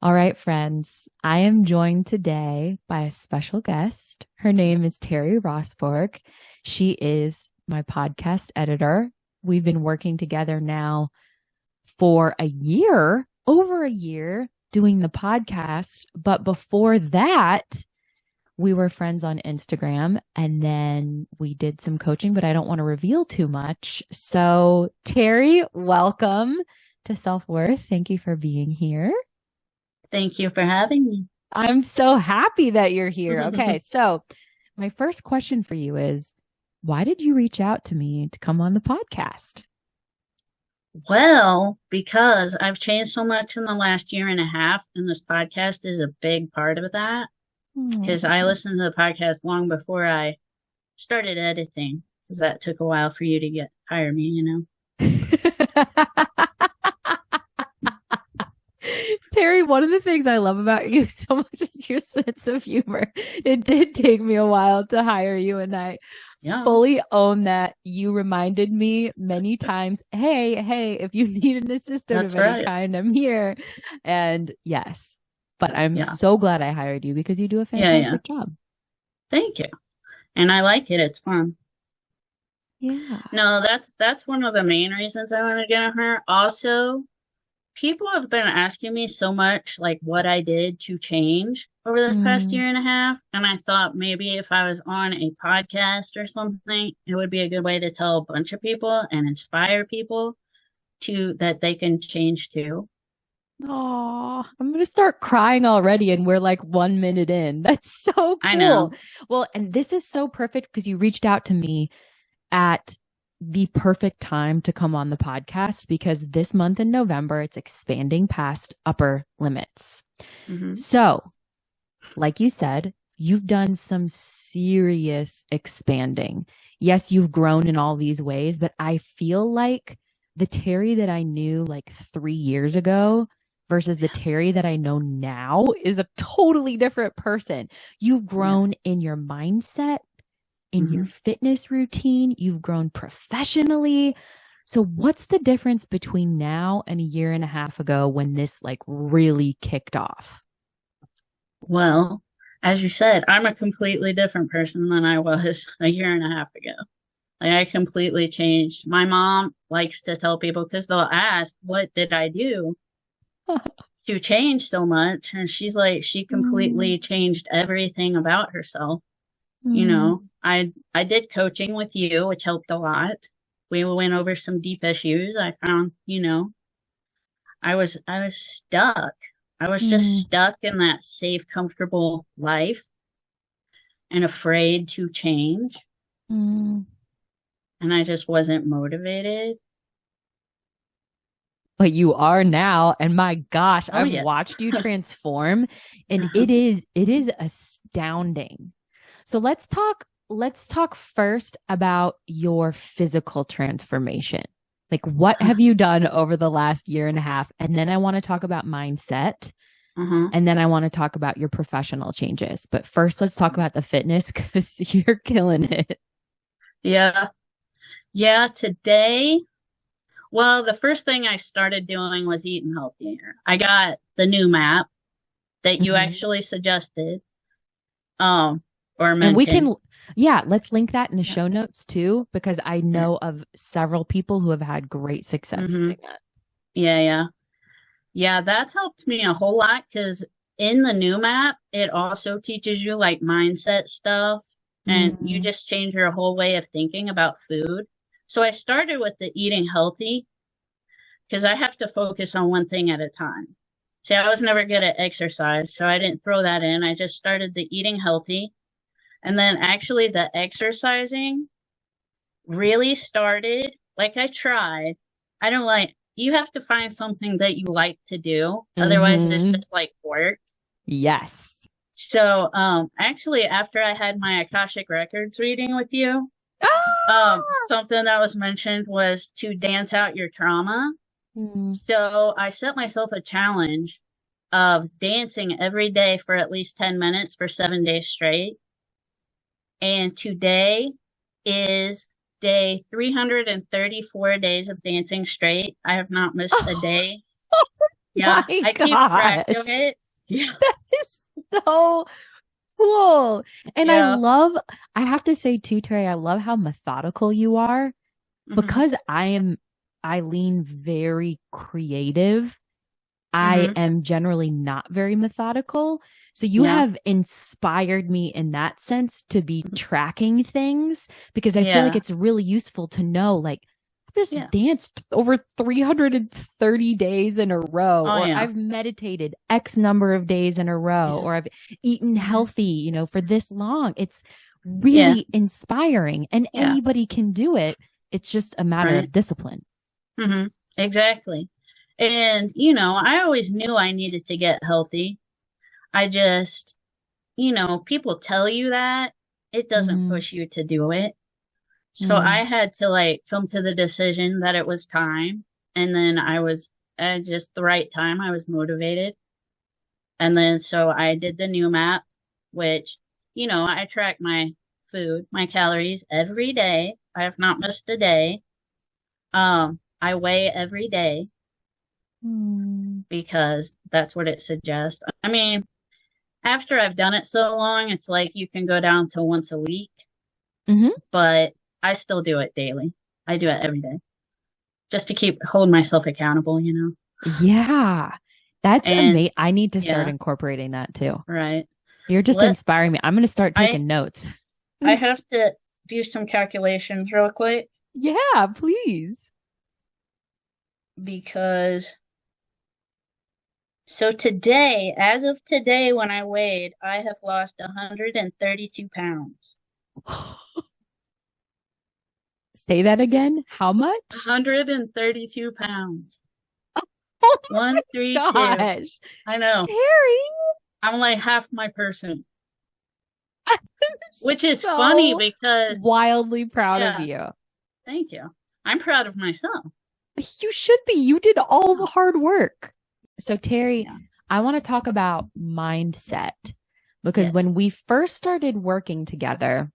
All right, friends, I am joined today by a special guest. Her name is Teri Rosborg. She is my podcast editor. We've been working together now for a year, over a year, doing the podcast. But before that, we were friends on Instagram and then we did some coaching, but I don't want to reveal too much. So, Teri, welcome to Self-Worth. Thank you for being here. Thank you for having me. I'm so happy that you're here. Okay, so my first question for you is, why did you reach out to me to come on the podcast? Well, because I've changed so much in the last year and a half, and this podcast is a big part of that. Because I listened to the podcast long before I started editing, because that took a while for you to hire me, you know. Teri, one of the things I love about you so much is your sense of humor. It did take me a while to hire you, and I fully own that. You reminded me many times, hey, if you need an assistant of any kind, I'm here. And yes, but I'm so glad I hired you because you do a fantastic job. Thank you. And I like it. It's fun. Yeah. No, that's one of the main reasons I want to get her. Also, people have been asking me so much, like, what I did to change over this past year and a half. And I thought maybe if I was on a podcast or something, it would be a good way to tell a bunch of people and inspire people that they can change too. Oh, I'm going to start crying already. And we're like 1 minute in. That's so cool. I know. Well, and this is so perfect because you reached out to me at the perfect time to come on the podcast because this month in November, it's expanding past upper limits. So, like you said, you've done some serious expanding. Yes, you've grown in all these ways, but I feel like the Teri that I knew like 3 years ago versus the Teri that I know now is a totally different person. You've grown in your mindset, in your fitness routine, you've grown professionally. So what's the difference between now and a year and a half ago when this like really kicked off? Well, as you said, I'm a completely different person than I was a year and a half ago. Like, I completely changed. My mom likes to tell people, because they'll ask, what did I do to change so much? And she's like, she completely changed everything about herself. You know, I did coaching with you, which helped a lot. We went over some deep issues. I found, you know, I was stuck. I was just stuck in that safe, comfortable life and afraid to change. And I just wasn't motivated. But you are now, and my gosh, I've watched you transform, and it is astounding. So let's talk first about your physical transformation. Like, what have you done over the last year and a half? And then I want to talk about mindset. And then I want to talk about your professional changes. But first, let's talk about the fitness because you're killing it. Yeah. Yeah. Today, well, the first thing I started doing was eating healthier. I got the NOOM app that you actually suggested. Or mentioned. And we can, let's link that in the show notes too, because I know of several people who have had great success using that. Yeah, that's helped me a whole lot because in the NOOM app, it also teaches you like mindset stuff and you just change your whole way of thinking about food. So I started with the eating healthy because I have to focus on one thing at a time. See, I was never good at exercise, so I didn't throw that in. I just started the eating healthy. And then actually the exercising really started, like I tried. I don't like, you have to find something that you like to do. Otherwise it's just like work. Yes. So, actually after I had my Akashic Records reading with you, something that was mentioned was to dance out your trauma. So I set myself a challenge of dancing every day for at least 10 minutes for 7 days straight. And today is day 334 days of dancing straight. I have not missed a day. Yeah, my I keep track of gosh. it. Yeah. That is so cool. And Yeah. I have to say too, Teri, I love how methodical you are Hmm. because I lean very creative. I Hmm. am generally not very methodical. So you Yeah. have inspired me in that sense to be tracking things because I feel like Yeah. it's really useful to know, like, I've just Yeah. danced over 330 days in a row, Oh, or yeah. I've meditated X number of days in a row, Yeah. or I've eaten Hmm. healthy, for this long. It's Yeah. really inspiring and Yeah. anybody can do it. It's just a matter Right. of discipline. Hmm. Exactly. And, I always knew I needed to get healthy. I just, people tell you that it doesn't Mm-hmm. push you to do it. So Mm-hmm. I had to like come to the decision that it was time. And then I was at just the right time. I was motivated. And then so I did the new map, which, I track my food, my calories every day. I have not missed a day. I weigh every day because that's what it suggests. I mean, after I've done it so long, it's like you can go down to once a week, Mm-hmm. but I still do it daily. I do it every day just to keep hold myself accountable. Yeah. That's And amazing. I need to start yeah, incorporating that too. right. You're just Let inspiring me. I'm going to start I taking notes. I have to do some calculations real quick Yeah, please. because so today, as of today when I weighed, I have lost 132 pounds. Say that again. How much? 132 pounds. Oh my 132. gosh. I know. Terry, I'm like half my person, I'm which is funny so because, wildly proud of yeah, you. thank you. I'm proud of myself. You should be. You did all the hard work. So, Terry, Yeah. I want to talk about mindset because Yes. when we first started working together,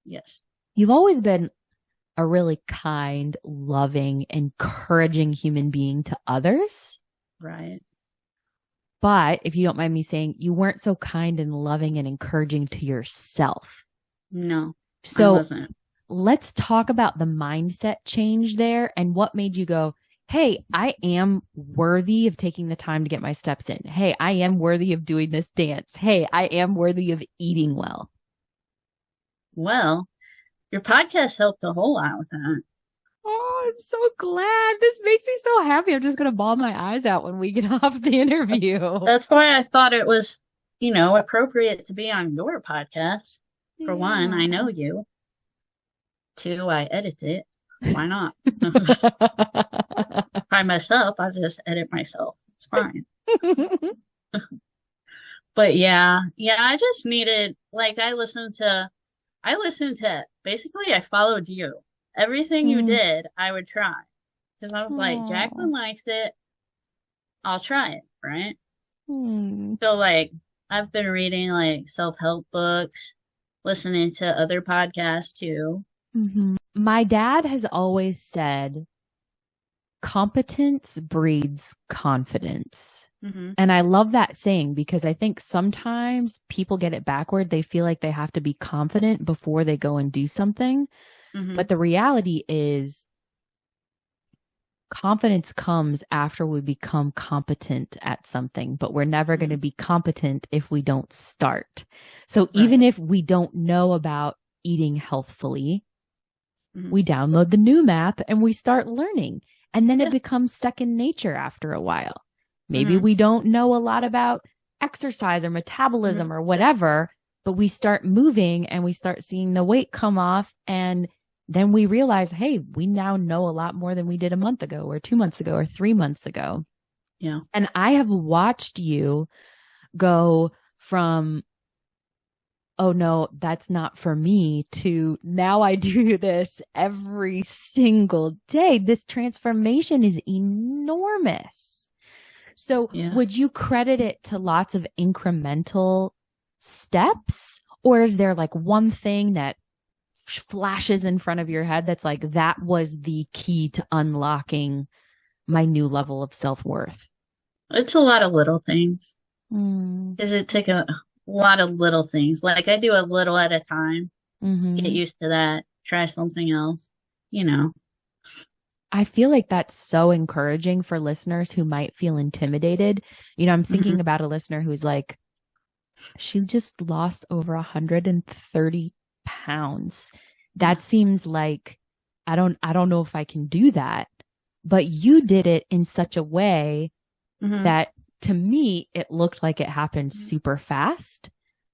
Yes. you've always been a really kind, loving, encouraging human being to others. Right. But if you don't mind me saying, you weren't so kind and loving and encouraging to yourself. No, I So wasn't. let's talk about the mindset change there and what made you go, hey, I am worthy of taking the time to get my steps in. Hey, I am worthy of doing this dance. Hey, I am worthy of eating well. Well, your podcast helped a whole lot with that. Oh, I'm so glad. This makes me so happy. I'm just going to bawl my eyes out when we get off the interview. That's why I thought it was, appropriate to be on your podcast. For one, I Yeah. know you. Two, I edit it. Why not? If I mess up, I just edit myself. It's fine. But yeah, I just needed like I listened to basically I followed you. Everything you Mm. did, I would try. Because I was like, Aw. Jaclyn likes it, I'll try it, right? Hmm. So like I've been reading like self-help books, listening to other podcasts too. Mhm. My dad has always said competence breeds confidence. Hmm. And I love that saying because I think sometimes people get it backward. They feel like they have to be confident before they go and do something. Hmm. But the reality is confidence comes after we become competent at something, but we're never going to be competent if we don't start. So even Right. if we don't know about eating healthfully, Hmm. we download the NOOM app and we start learning. And then it Yeah. becomes second nature after a while. Maybe Hmm. we don't know a lot about exercise or metabolism or whatever, but we start moving and we start seeing the weight come off. And then we realize, hey, we now know a lot more than we did a month ago or 2 months ago or 3 months ago. Yeah. And I have watched you go from, oh no, that's not for me, to now I do this every single day. This transformation is enormous. So Yeah. would you credit it to lots of incremental steps? Or is there like one thing that flashes in front of your head that's like, that was the key to unlocking my new level of self-worth? It's a lot of little things. Mm. Because it took a lot of little things. Like I do a little at a time, get Hmm. used to that, try something else, you know. I feel like that's so encouraging for listeners who might feel intimidated. I'm Hmm. thinking about a listener who's like, she just lost over 130 pounds. Yeah. That seems like I don't know if I can do that. But you did it in such a way Hmm. that to me it looked like it happened super fast.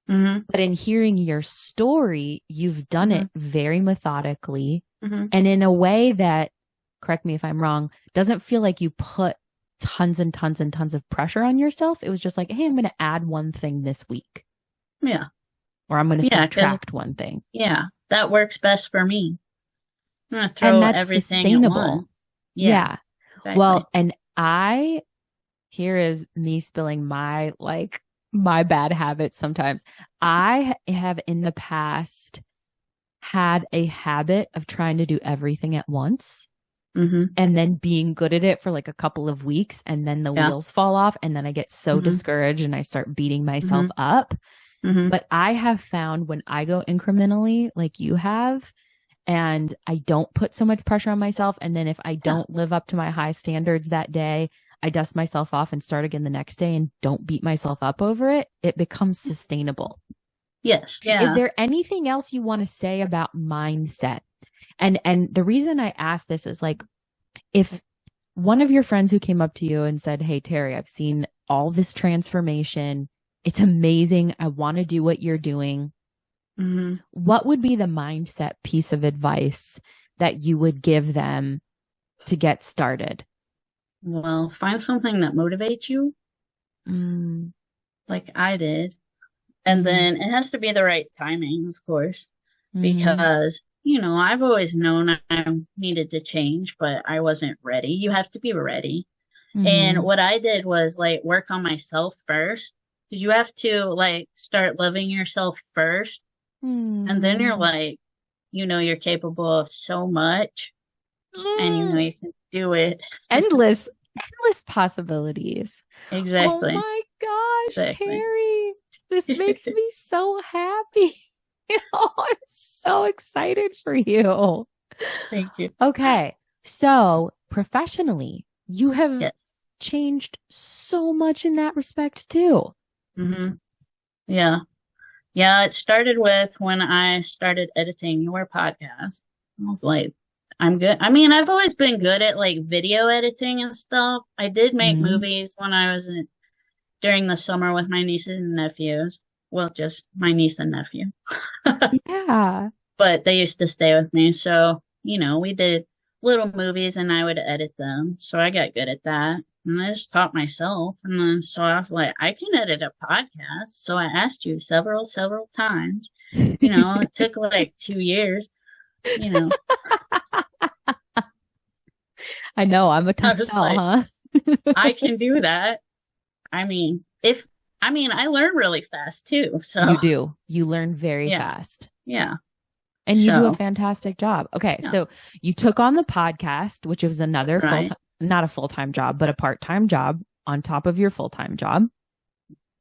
Hmm. But in hearing your story, you've done Hmm. it very methodically Hmm. and in a way that, correct me if I'm wrong, doesn't feel like you put tons and tons and tons of pressure on yourself. It was just like, hey, I'm going to add one thing this week, Yeah. or I'm going to Yeah. Because, subtract one thing. yeah, that works best for me. I'm going to And throw that's everything at sustainable. once. Yeah, Yeah. exactly. Well, and here is me spilling my bad habits sometimes. I have in the past had a habit of trying to do everything at once Hmm. and then being good at it for like a couple of weeks and then the Yeah. wheels fall off and then I get so Hmm. discouraged and I start beating Hmm. myself up. Hmm. But I have found when I go incrementally like you have and I don't put so much pressure on myself and then if I Yeah. don't live up to my high standards that day, I dust myself off and start again the next day and don't beat myself up over it, it becomes sustainable. Yes. Is Yeah. there anything else you want to say about mindset? And the reason I ask this is like if one of your friends who came up to you and said, "Hey Teri, I've seen all this transformation. It's amazing. I want to do what you're doing." Hmm. What would be the mindset piece of advice that you would give them to get started? Well, find something that motivates you, Mm, like I did. And mm, then it has to be the right timing, of course, mm, because, I've always known I needed to change, but I wasn't ready. You have to be ready. And mm, what I did was like work on myself first, because you have to like start loving yourself first. And then you're mm. like, you're capable of so much and Mm. you can do it. Endless possibilities. Oh Exactly. my gosh, Exactly. Teri, this makes me so happy. I'm so excited for you. Thank you. Okay. So professionally, you have Yes. changed so much in that respect too. Hmm. Yeah. Yeah, it started with when I started editing your podcast. I was like, I'm good. I mean, I've always been good at like video editing and stuff. I did make Mm, movies when I was during the summer with my nieces and nephews. Well, just my niece and nephew. yeah. But they used to stay with me. So, we did little movies and I would edit them. So I got good at that. And I just taught myself. And then so I was like, I can edit a podcast. So I asked you several times. It took like 2 years. You know, I know, I'm a I tough was sell, like, huh? I can do that. I mean, I learn really fast too. You So do. You learn very yeah, fast. yeah. And you do a So fantastic job. Okay, yeah, so you took on the podcast, which was another full right. time, not a full time job, but a part time job on top of your full time job.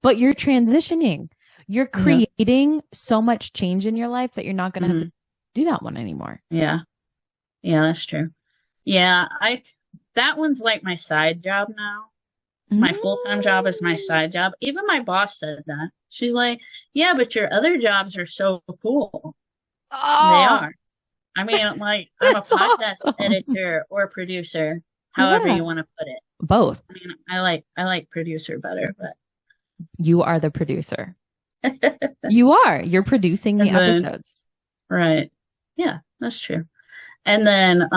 But you're transitioning. You're Yeah. creating so much change in your life that you're not going to have to Hmm. do that one anymore. Yeah. Yeah, that's true. Yeah, that one's like my side job now. My full-time job is my Mm. side job. Even my boss said that. She's like, "Yeah, but your other jobs are so cool." They Oh, are. I mean, like I'm a that's podcast awesome. editor or producer, however Yeah, you want to put it. both. I mean, I like producer better, You are the producer. but You are. You're producing the and then episodes. right. Yeah, that's true. And then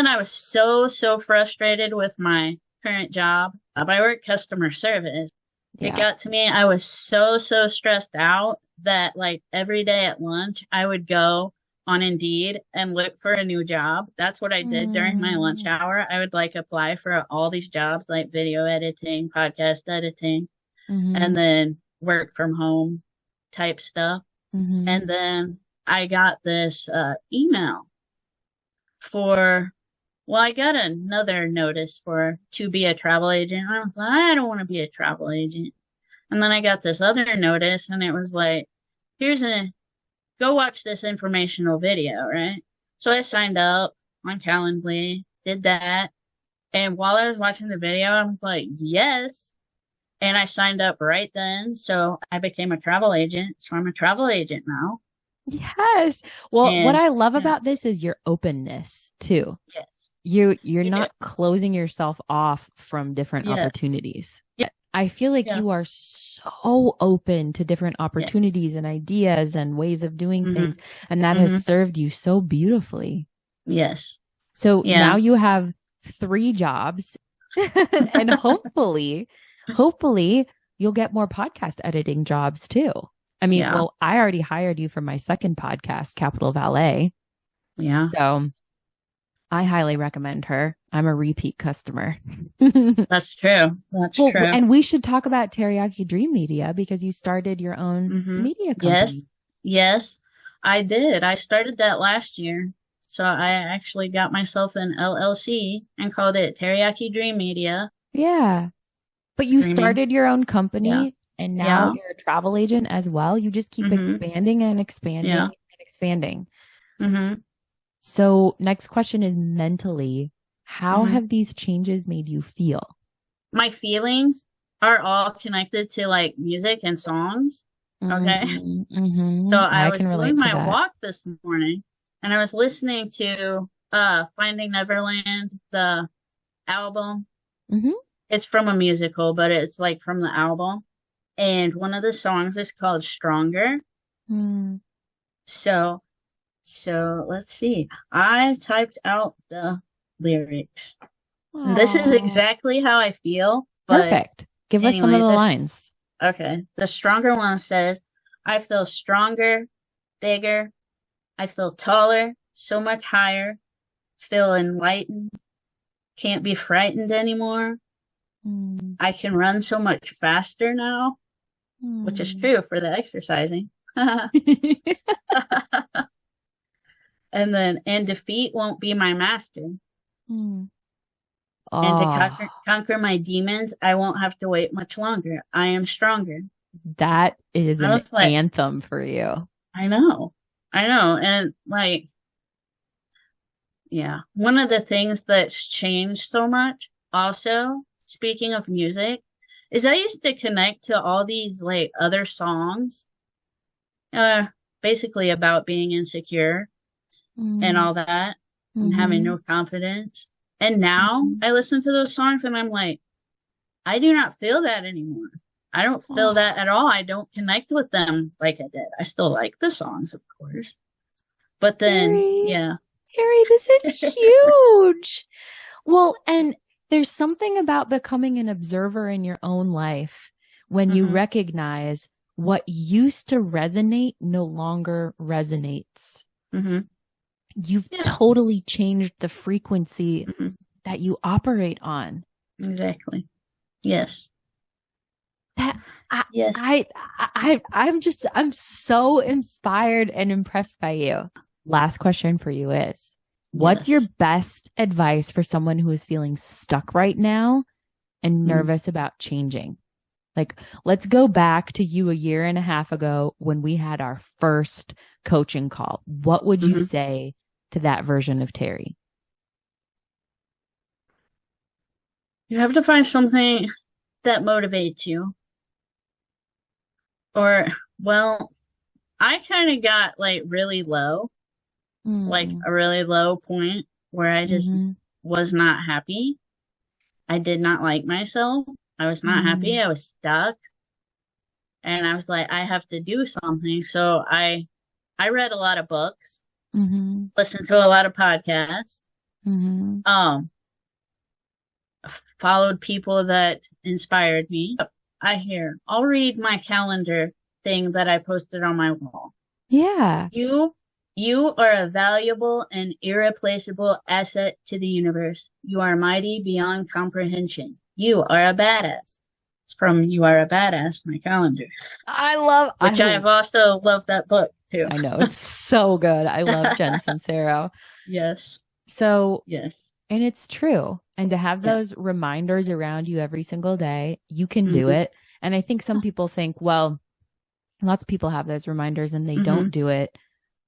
I was so frustrated with my current job. I work customer service. It Yeah. got to me. I was so stressed out that like every day at lunch, I would go on Indeed and look for a new job. That's what I did during my lunch Mm-hmm. hour. I would like apply for all these jobs like video editing, podcast editing, and then work from home type stuff. Mm-hmm. And then I got this email for Well, I got another notice to be a travel agent. And I was like, I don't want to be a travel agent. And then I got this other notice, and it was like, go watch this informational video, right? So I signed up on Calendly, did that. And while I was watching the video, I was like, yes. And I signed up right then. So I became a travel agent. So I'm a travel agent now. Yes. Well, what I love about this is your openness too. Yes. You're not closing yourself off from different opportunities. Yeah. I feel like you are so open to different opportunities and ideas and ways of doing things. And that has served you so beautifully. Yes. So now you have 3 jobs and hopefully you'll get more podcast editing jobs too. I mean, well, I already hired you for my second podcast, Capital Valet. Yeah. So I highly recommend her. I'm a repeat customer. That's true. That's true. And we should talk about Teriyaki Dream Media because you started your own media company. Yes, I did. I started that last year. So I actually got myself an LLC and called it Teriyaki Dream Media. Yeah. But you started your own company and now you're a travel agent as well. You just keep expanding and expanding and expanding. So next question is mentally, how have these changes made you feel? My feelings are all connected to like music and songs. Okay. So I was doing my walk this morning and I was listening to Finding Neverland, the album. It's from a musical, but it's like from the album. And one of the songs is called Stronger. So let's see. I typed out the lyrics. This is exactly how I feel. Perfect. Give us some of the lines. Okay. The Stronger one says, I feel stronger, bigger. I feel taller, so much higher. Feel enlightened. Can't be frightened anymore. I can run so much faster now, which is true for the exercising. And defeat won't be my master. And to conquer my demons, I won't have to wait much longer. I am stronger. That is an anthem for you. I know. And like, yeah, one of the things that's changed so much also, speaking of music, is I used to connect to all these like other songs, basically about being insecure and all that and having no confidence. And now I listen to those songs and I'm like, I do not feel that anymore. I don't feel that at all. I don't connect with them like I did. I still like the songs, of course. But then, Teri, this is huge. Well, and there's something about becoming an observer in your own life when you recognize what used to resonate no longer resonates. You've totally changed the frequency that you operate on. Exactly. Yes. I'm so inspired and impressed by you. Last question for you is, what's your best advice for someone who is feeling stuck right now and nervous about changing? Like, let's go back to you a year and a half ago when we had our first coaching call. What would you say to that version of Teri? You have to find something that motivates you. Or, well, I kind of got like really low, like a really low point where I just was not happy. I did not like myself. I was not happy. I was stuck. And I was like, I have to do something. So I read a lot of books, listened to a lot of podcasts, followed people that inspired me. I'll read my calendar thing that I posted on my wall. Yeah. You are a valuable and irreplaceable asset to the universe. You are mighty beyond comprehension. You are a badass. It's from You Are a Badass, my calendar. I've also loved that book too. I know. It's so good. I love Jen Sincero. Yes. So yes. And it's true. And to have those reminders around you every single day, you can do it. And I think some people think, well, lots of people have those reminders and they don't do it,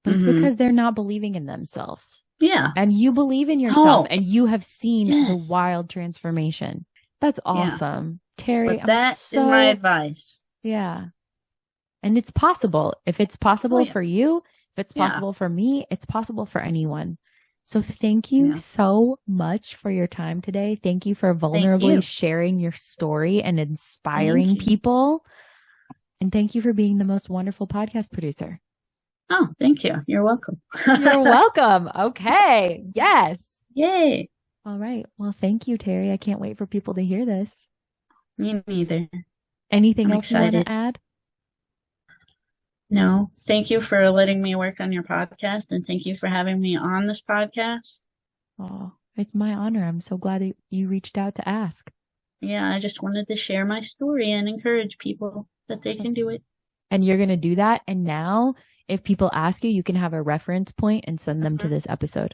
but it's because they're not believing in themselves. Yeah. And you believe in yourself and you have seen the wild transformation. That's awesome. Teri, but that is my advice. Yeah. And it's possible. If it's possible for you, if it's possible for me, it's possible for anyone. So thank you so much for your time today. Thank you for vulnerably sharing your story and inspiring people. And thank you for being the most wonderful podcast producer. Oh, thank you. You're welcome. You're welcome. Okay. Yes. Yay. All right. Well, thank you, Teri. I can't wait for people to hear this. Me neither. Anything else you want to add? No. Thank you for letting me work on your podcast, and thank you for having me on this podcast. Oh, it's my honor. I'm so glad you reached out to ask. Yeah, I just wanted to share my story and encourage people that they can do it. And you're going to do that. And now, if people ask you, you can have a reference point and send them to this episode.